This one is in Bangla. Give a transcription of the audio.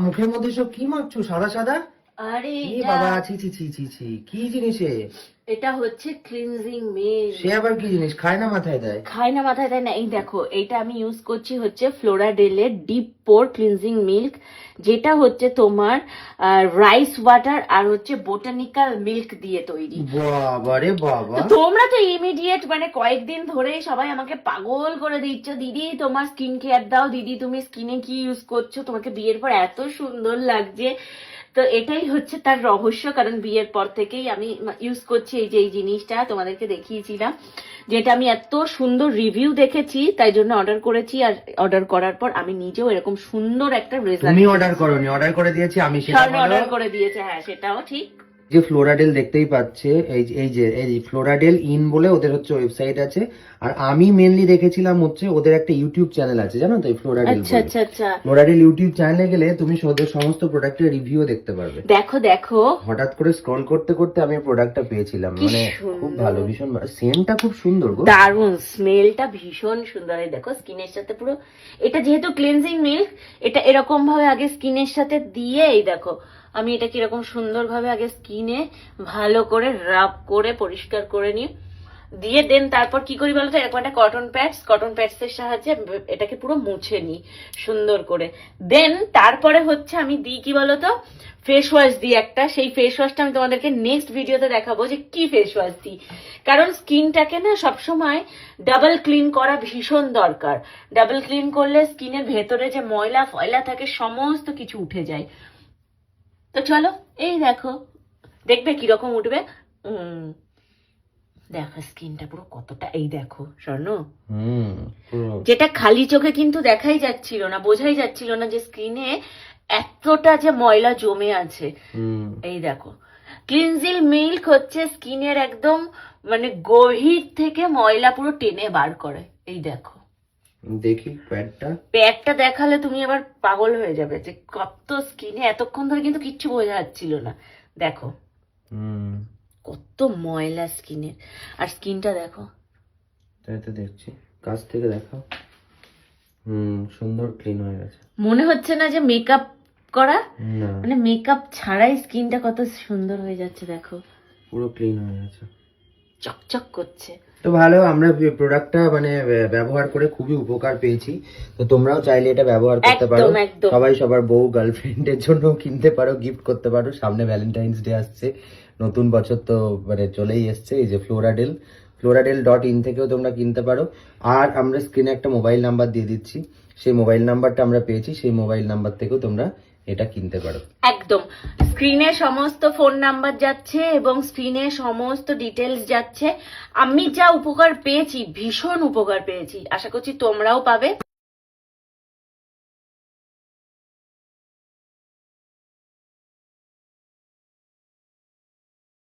মুখের মধ্যে সব কি মাখছো সাদা সাদা? আরে এ বাবা, ছি ছি ছি ছি ছি, কি জিনিস এটা হচ্ছে ক্লিনজিং মিল্ক। সে আবার কি জিনিস? খায় না মাথায় দেয়? খায় না মাথায় দেয় না। এই দেখো, এটা আমি ইউজ করছি হচ্ছে ফ্লোরাডেলের ডিপ পোর ক্লিনজিং মিল্ক, যেটা হচ্ছে তোমার রাইস ওয়াটার আর হচ্ছে বোটানিক্যাল মিল্ক দিয়ে তৈরি। বাবা রে বাবা, তো তোমরা তো ইমিডিয়েট মানে কয়েকদিন ধরেই সবাই আমাকে পাগল করে দিচ্ছ, দিদি তোমার স্কিন কেয়ার দাও, দিদি তুমি স্কিনে কি ইউজ করছো, তোমাকে বিয়ের পর এত সুন্দর লাগছে। তো এটাই হচ্ছে তার রহস্য, কারণ বিয়ের পর থেকেই আমি ইউজ করছি এই যে এই জিনিসটা তোমাদেরকে দেখিয়েছিলাম, যেটা আমি এত সুন্দর রিভিউ দেখেছি তাই জন্য অর্ডার করেছি। আর অর্ডার করার পর আমি নিজেও এরকম সুন্দর একটা রেজাল্ট। তুমি অর্ডার করোনি, অর্ডার করে দিয়েছি আমি। সেটা অর্ডার করে দিয়েছে, হ্যাঁ সেটাও ঠিক। যে ফ্লোরাডেল দেখতেই পাচ্ছে, এই ফ্লোরাডেল ইন বলে ওদের হচ্ছে ওয়েবসাইট আছে। আর আমি মেনলি দেখেছিলাম হচ্ছে ওদের একটা ইউটিউব চ্যানেল আছে, জানো তো, এই ফ্লোরাডেল। আচ্ছা আচ্ছা আচ্ছা, ফ্লোরাডেল ইউটিউব চ্যানেলে গেলে তুমি ওদের সমস্ত প্রোডাক্টের রিভিউ দেখতে পারবে। দেখো দেখো, হঠাৎ করে স্ক্রল করতে করতে আমি প্রোডাক্টটা পেয়েছিলাম, মানে খুব ভালো, ভীষণ সেন্টটা খুব সুন্দর গো, দারুন স্মেলটা ভীষণ সুন্দর। এই দেখো স্কিনের সাথে পুরো, এটা যেহেতু ক্লিনজিং মিল্ক, এটা এরকম ভাবে আগে স্কিনের সাথে দিয়ে, এই দেখো আমি এটা কিরকম সুন্দর ভাবে আগে স্কিনে ভালো করে রাব করে পরিষ্কার করে নিই, দিয়ে দেন তারপর কি করি বলতো, এরকম একটা কটন প্যাডস এর সাহায্যে এটাকে পুরো মুছে নিই সুন্দর করে। দেন তারপরে হচ্ছে আমি দিই কি বলতো, ফেস ওয়াশ দিই একটা। সেই ফেস ওয়াশটা আমি তোমাদেরকে নেক্সট ভিডিওতে দেখাবো যে কি ফেস ওয়াশ দিই, কারণ স্কিনটাকে না সবসময় ডাবল ক্লিন করা ভীষণ দরকার। ডাবল ক্লিন করলে স্কিনের ভেতরে যে ময়লা ফয়লা থাকে সমস্ত কিছু উঠে যায়। তো চলো, এই দেখো, দেখবে কিরকম উঠবে। দেখো স্কিনটা পুরো কতটা, এই দেখো স্বর্ণ, যেটা খালি চোখে কিন্তু দেখাই যাচ্ছিল না, বোঝাই যাচ্ছিল না যে স্কিনে এতটা যে ময়লা জমে আছে। এই দেখো, ক্লিনজিং মিল্ক হচ্ছে স্কিনের একদম মানে গভীর থেকে ময়লা পুরো টেনে বার করে। এই দেখো, দেখি প্যাডটা দেখালে তুমি আবার পাগল হয়ে যাবে যে কত স্কিনে এতক্ষণ ধরে কিন্তু কিচ্ছু বোঝা যাচ্ছিল না। দেখো কত ময়লা স্কিনের, আর স্কিনটা দেখো। তাই তো দেখছি, কাছ থেকে দেখো। সুন্দর ক্লিন হয়ে গেছে। মনে হচ্ছে না যে মেকআপ করা, না মানে মেকআপ ছাড়াই স্কিনটা কত সুন্দর হয়ে যাচ্ছে, দেখো পুরো ক্লিন হয়ে গেছে, চকচক করছে। তো ভালো, আমরা প্রোডাক্টটা মানে ব্যবহার করে খুবই উপকার পেয়েছি। তো তোমরাও চাইলে এটা ব্যবহার করতে পারো, সবাই সবার বউ গার্লফ্রেন্ডের জন্য কিনতে পারো, গিফট করতে পারো। সামনে ভ্যালেন্টাইন্স ডে আসছে, নতুন বছর তো মানে চলেই এসছে। এই যে floradel.in থেকেও তোমরা কিনতে পারো। আর আমরা স্ক্রিনে একটা মোবাইল নাম্বার দিয়ে দিচ্ছি, সেই মোবাইল নাম্বারটা আমরা পেয়েছি, সেই মোবাইল নাম্বার থেকেও তোমরা এটা কিনতে পারো। একদম স্ক্রিনে সমস্ত ফোন নাম্বার যাচ্ছে এবং স্ক্রিনে সমস্ত ডিটেলস যাচ্ছে। আমি যা উপকার পেয়েছি, ভীষণ উপকার পেয়েছি, আশা করছি তোমরাও পাবে।